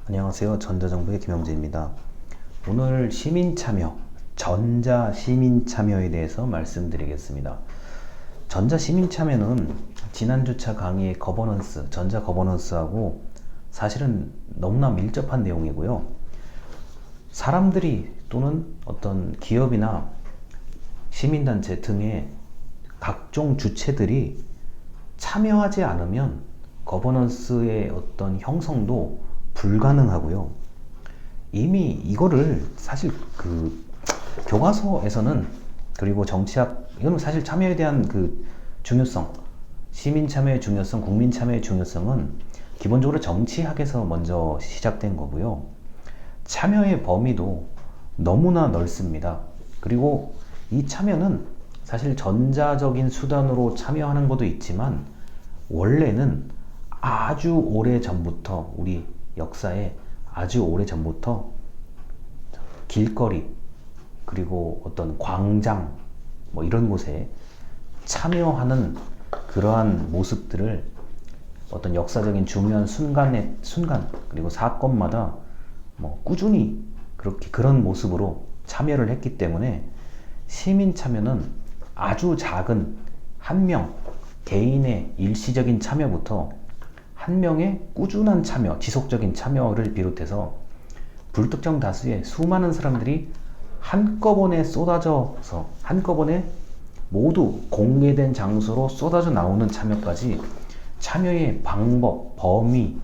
안녕하세요. 전자정보의 김영재입니다. 오늘 시민참여, 전자시민참여에 대해서 말씀드리겠습니다. 전자시민참여는 지난주차 강의의 거버넌스, 전자거버넌스하고 사실은 너무나 밀접한 내용이고요. 사람들이 또는 어떤 기업이나 시민단체 등의 각종 주체들이 참여하지 않으면 거버넌스의 어떤 형성도 불가능하고요. 이미 이거를 사실 교과서에서는, 그리고 정치학, 이거는 사실 참여에 대한 중요성, 시민 참여의 중요성, 국민 참여의 중요성은 기본적으로 정치학에서 먼저 시작된 거고요. 참여의 범위도 너무나 넓습니다. 그리고 이 참여는 사실 전자적인 수단으로 참여하는 것도 있지만 원래는 아주 오래 전부터, 우리 역사에 아주 오래 전부터 길거리, 그리고 어떤 광장, 이런 곳에 참여하는 그러한 모습들을 어떤 역사적인 중요한 순간, 그리고 사건마다 꾸준히 그런 모습으로 참여를 했기 때문에 시민 참여는 아주 작은 한 명, 개인의 일시적인 참여부터 한 명의 꾸준한 참여, 지속적인 참여를 비롯해서 불특정 다수의 수많은 사람들이 한꺼번에 쏟아져서, 한꺼번에 모두 공개된 장소로 쏟아져 나오는 참여까지, 참여의 방법, 범위,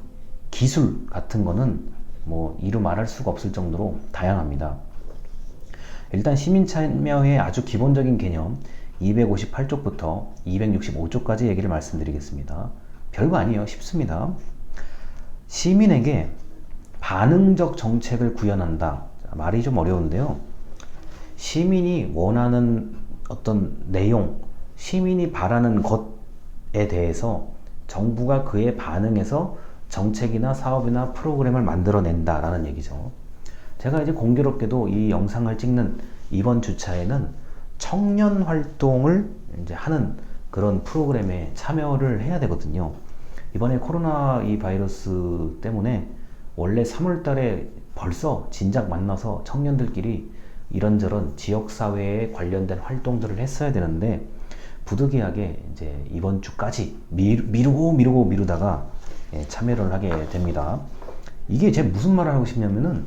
기술 같은 거는 이루 말할 수가 없을 정도로 다양합니다. 일단 시민 참여의 아주 기본적인 개념 258쪽부터 265쪽까지 얘기를 말씀드리겠습니다. 별거 아니에요. 쉽습니다. 시민에게 반응적 정책을 구현한다. 말이 좀 어려운데요. 시민이 원하는 어떤 내용, 시민이 바라는 것에 대해서 정부가 그에 반응해서 정책이나 사업이나 프로그램을 만들어낸다라는 얘기죠. 제가 이제 공교롭게도 이 영상을 찍는 이번 주차에는 청년 활동을 이제 하는 그런 프로그램에 참여를 해야 되거든요. 이번에 코로나 이 바이러스 때문에 원래 3월 달에 벌써 진작 만나서 청년들끼리 이런저런 지역사회에 관련된 활동들을 했어야 되는데 부득이하게 이제 이번 주까지 미루다가 참여를 하게 됩니다. 이게 제가 무슨 말을 하고 싶냐면은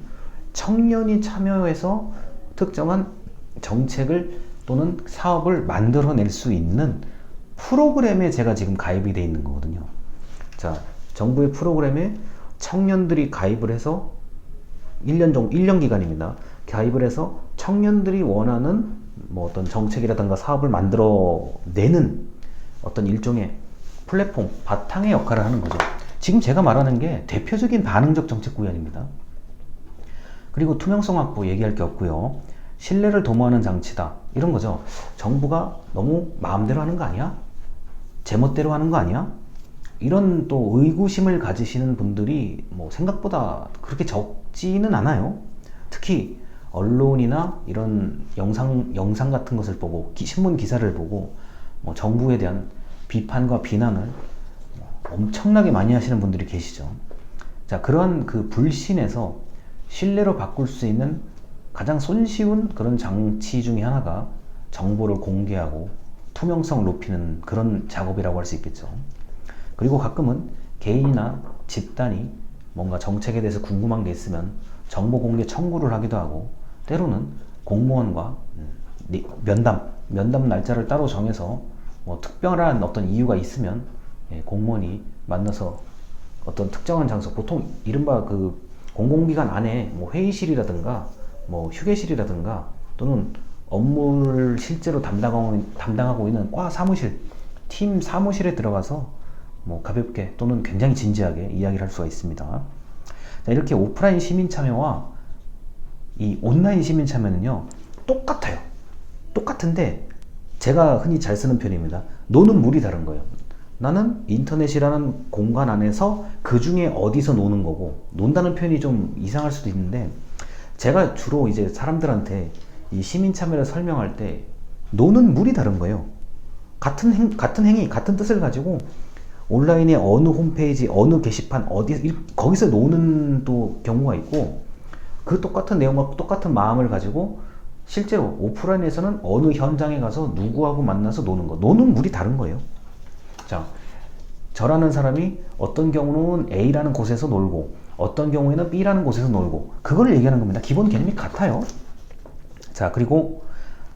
청년이 참여해서 특정한 정책을 또는 사업을 만들어낼 수 있는 프로그램에 제가 지금 가입이 돼 있는 거거든요. 자, 정부의 프로그램에 청년들이 가입을 해서 1년 기간입니다. 가입을 해서 청년들이 원하는 어떤 정책이라든가 사업을 만들어내는 어떤 일종의 플랫폼, 바탕의 역할을 하는 거죠. 지금 제가 말하는 게 대표적인 반응적 정책 구현입니다. 그리고 투명성 확보 얘기할 게 없고요. 신뢰를 도모하는 장치다. 이런 거죠. 정부가 너무 마음대로 하는 거 아니야? 제멋대로 하는 거 아니야? 이런 또 의구심을 가지시는 분들이 생각보다 그렇게 적지는 않아요. 특히 언론이나 이런 영상 같은 것을 보고, 신문 기사를 보고 정부에 대한 비판과 비난을 엄청나게 많이 하시는 분들이 계시죠. 자, 그러한 불신에서 신뢰로 바꿀 수 있는 가장 손쉬운 그런 장치 중에 하나가 정보를 공개하고 투명성을 높이는 그런 작업이라고 할 수 있겠죠. 그리고 가끔은 개인이나 집단이 뭔가 정책에 대해서 궁금한 게 있으면 정보 공개 청구를 하기도 하고, 때로는 공무원과 면담 날짜를 따로 정해서 특별한 어떤 이유가 있으면 공무원이 만나서 어떤 특정한 장소, 보통 이른바 공공기관 안에 회의실이라든가 휴게실이라든가 또는 업무를 실제로 담당하고 있는 과 사무실, 팀 사무실에 들어가서 가볍게 또는 굉장히 진지하게 이야기를 할 수가 있습니다. 자, 이렇게 오프라인 시민 참여와 이 온라인 시민 참여는요, 똑같아요. 똑같은데 제가 흔히 잘 쓰는 표현입니다. 노는 물이 다른 거예요. 나는 인터넷이라는 공간 안에서 그 중에 어디서 노는 거고, 논다는 표현이 좀 이상할 수도 있는데 제가 주로 이제 사람들한테 이 시민 참여를 설명할 때 노는 물이 다른 거예요. 같은 행위, 같은 뜻을 가지고 온라인의 어느 홈페이지, 어느 게시판, 거기서 노는 또 경우가 있고, 그 똑같은 내용과 똑같은 마음을 가지고 실제로 오프라인에서는 어느 현장에 가서 누구하고 만나서 노는 거, 노는 물이 다른 거예요. 자, 저라는 사람이 어떤 경우는 A라는 곳에서 놀고 어떤 경우에는 B라는 곳에서 놀고, 그걸 얘기하는 겁니다. 기본 개념이 같아요. 자, 그리고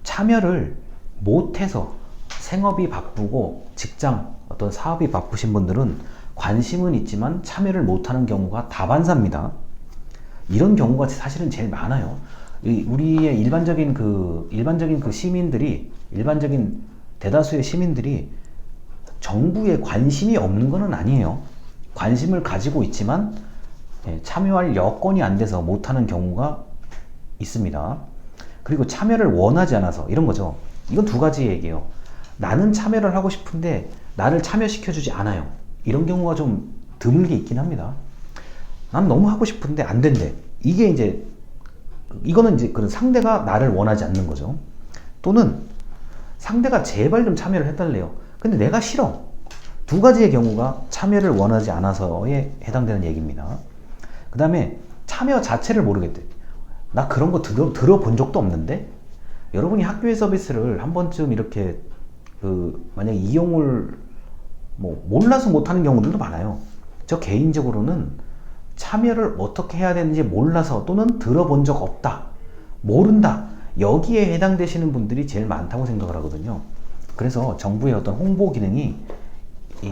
참여를 못해서 생업이 바쁘고 직장, 어떤 사업이 바쁘신 분들은 관심은 있지만 참여를 못하는 경우가 다반사입니다. 이런 경우가 사실은 제일 많아요. 우리의 일반적인 그 시민들이, 일반적인 대다수의 시민들이 정부에 관심이 없는 것은 아니에요. 관심을 가지고 있지만 참여할 여건이 안 돼서 못하는 경우가 있습니다. 그리고 참여를 원하지 않아서, 이런 거죠. 이건 두 가지 얘기예요. 나는 참여를 하고 싶은데 나를 참여시켜주지 않아요. 이런 경우가 좀 드물게 있긴 합니다. 난 너무 하고 싶은데 안 된대. 이거는 이제 그런 상대가 나를 원하지 않는 거죠. 또는 상대가 제발 좀 참여를 해달래요. 근데 내가 싫어. 두 가지의 경우가 참여를 원하지 않아서에 해당되는 얘기입니다. 그 다음에 참여 자체를 모르겠대. 나 그런 거 들어본 적도 없는데? 여러분이 학교의 서비스를 한 번쯤 이렇게 만약에 이용을 몰라서 못하는 경우들도 많아요. 저 개인적으로는 참여를 어떻게 해야 되는지 몰라서, 또는 들어본 적 없다, 모른다, 여기에 해당되시는 분들이 제일 많다고 생각을 하거든요. 그래서 정부의 어떤 홍보 기능이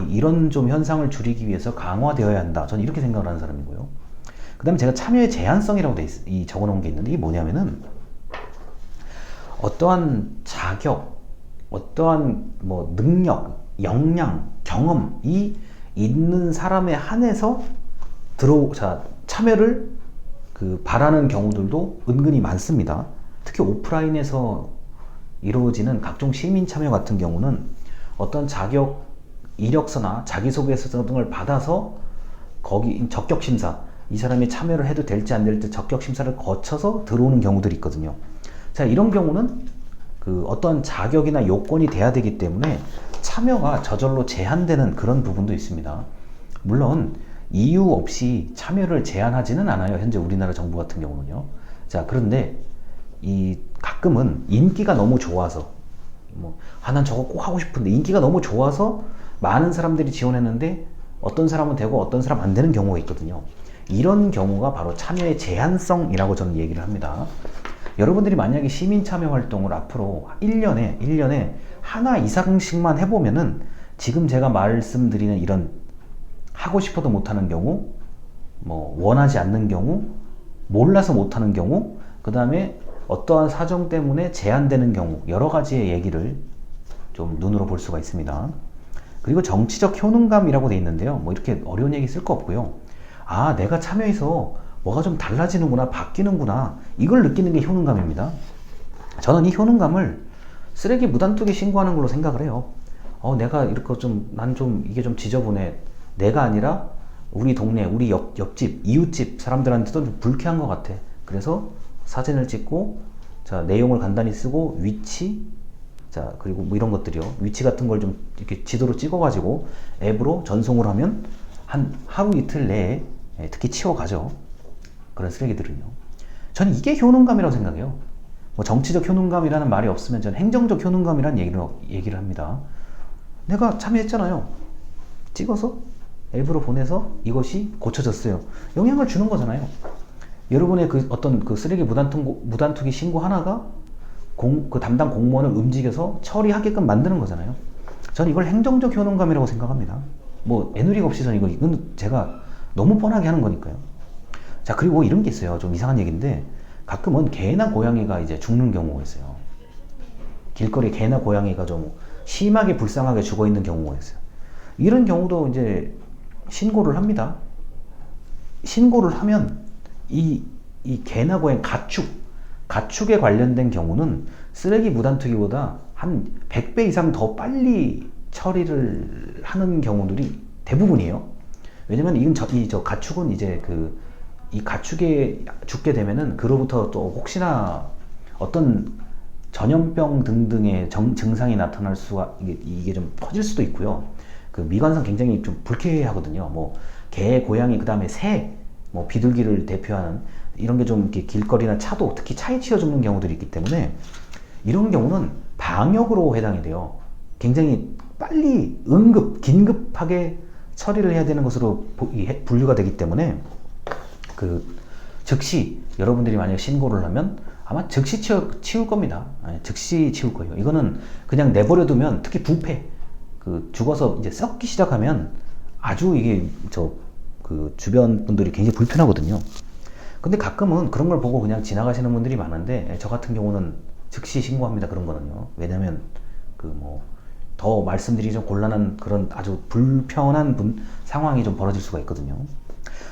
이런 좀 현상을 줄이기 위해서 강화되어야 한다, 저는 이렇게 생각을 하는 사람이고요. 그 다음에 제가 참여의 제한성이라고 적어놓은 게 있는데, 이게 뭐냐면은 어떠한 자격, 어떠한 능력, 역량, 경험이 있는 사람에 한해서 참여를 바라는 경우들도 은근히 많습니다. 특히 오프라인에서 이루어지는 각종 시민 참여 같은 경우는 어떤 자격, 이력서나 자기소개서 등을 받아서 거기 적격심사, 이 사람이 참여를 해도 될지 안 될지 적격심사를 거쳐서 들어오는 경우들이 있거든요. 자, 이런 경우는 어떤 자격이나 요건이 돼야 되기 때문에 참여가 저절로 제한되는 그런 부분도 있습니다. 물론 이유 없이 참여를 제한하지는 않아요. 현재 우리나라 정부 같은 경우는요. 자, 그런데 가끔은 인기가 너무 좋아서 난 저거 꼭 하고 싶은데 인기가 너무 좋아서 많은 사람들이 지원했는데 어떤 사람은 되고 어떤 사람 안 되는 경우가 있거든요. 이런 경우가 바로 참여의 제한성이라고 저는 얘기를 합니다. 여러분들이 만약에 시민 참여 활동을 앞으로 1년에 하나 이상씩만 해보면은 지금 제가 말씀드리는 이런 하고 싶어도 못하는 경우, 원하지 않는 경우, 몰라서 못하는 경우, 그 다음에 어떠한 사정 때문에 제한되는 경우, 여러 가지의 얘기를 좀 눈으로 볼 수가 있습니다. 그리고 정치적 효능감이라고 돼 있는데요. 이렇게 어려운 얘기 쓸 거 없고요. 아, 내가 참여해서 뭐가 좀 달라지는구나, 바뀌는구나, 이걸 느끼는 게 효능감입니다. 저는 이 효능감을 쓰레기 무단투기 신고하는 걸로 생각을 해요. 내가 이렇게 이게 좀 지저분해. 내가 아니라 우리 동네, 우리 옆집, 이웃집 사람들한테도 좀 불쾌한 것 같아. 그래서 사진을 찍고, 자, 내용을 간단히 쓰고, 위치, 자, 그리고 이런 것들이요. 위치 같은 걸 좀 이렇게 지도로 찍어가지고 앱으로 전송을 하면 한 하루 이틀 내에 특히 치워가죠. 그런 쓰레기들은요. 저는 이게 효능감이라고 생각해요. 정치적 효능감이라는 말이 없으면 저는 행정적 효능감이라는 얘기를 합니다. 내가 참여했잖아요. 찍어서 앱으로 보내서 이것이 고쳐졌어요. 영향을 주는 거잖아요. 여러분의 어떤 쓰레기 무단투기 신고 하나가 담당 공무원을 움직여서 처리하게끔 만드는 거잖아요. 저는 이걸 행정적 효능감이라고 생각합니다. 애누리가 없이 저는 이건 제가 너무 뻔하게 하는 거니까요. 자, 그리고 이런 게 있어요. 좀 이상한 얘기인데, 가끔은 개나 고양이가 이제 죽는 경우가 있어요. 길거리 개나 고양이가 좀 심하게 불쌍하게 죽어 있는 경우가 있어요. 이런 경우도 이제 신고를 합니다. 신고를 하면 이 개나 고양이 가축에 관련된 경우는 쓰레기 무단투기보다 한 100배 이상 더 빨리 처리를 하는 경우들이 대부분이에요. 왜냐면 가축은 이제 이 가축에 죽게 되면은 그로부터 또 혹시나 어떤 전염병 등등의 증상이 나타날 수가, 이게 좀 퍼질 수도 있고요. 그 미관상 굉장히 좀 불쾌하거든요. 뭐 개, 고양이, 그 다음에 새, 뭐 비둘기를 대표하는 이런 게 좀 이렇게 길거리나 차도 특히 차에 치여 죽는 경우들이 있기 때문에 이런 경우는 방역으로 해당이 돼요. 굉장히 빨리 긴급하게 처리를 해야 되는 것으로 분류가 되기 때문에 그 즉시 여러분들이 만약 신고를 하면 아마 즉시 치울 겁니다. 즉시 치울 거예요. 이거는 그냥 내버려 두면 특히 부패, 그 죽어서 이제 썩기 시작하면 아주 이게 그 주변 분들이 굉장히 불편하거든요. 근데 가끔은 그런 걸 보고 그냥 지나가시는 분들이 많은데 저 같은 경우는 즉시 신고합니다. 그런 거는요. 왜냐면 그 뭐 더 말씀드리기 좀 곤란한 그런 아주 불편한 상황이 좀 벌어질 수가 있거든요.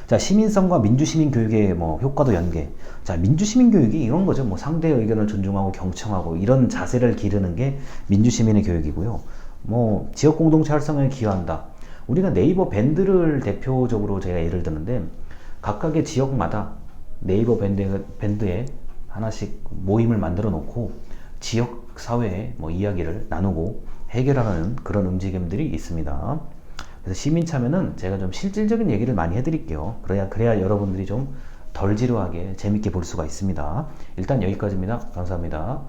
자, 시민성과 민주시민 교육의 뭐 효과도 연계. 자, 민주시민 교육이 이런 거죠. 뭐 상대의 의견을 존중하고 경청하고 이런 자세를 기르는 게 민주시민의 교육이고요. 뭐 지역 공동체 활성화에 기여한다. 우리가 네이버 밴드를 대표적으로 제가 예를 드는데 각각의 지역마다 네이버 밴드에 하나씩 모임을 만들어 놓고 지역 사회의 뭐 이야기를 나누고 해결하는 그런 움직임들이 있습니다. 그래서 시민 참여는 제가 좀 실질적인 얘기를 많이 해드릴게요. 그래야 여러분들이 좀 덜 지루하게 재밌게 볼 수가 있습니다. 일단 여기까지입니다. 감사합니다.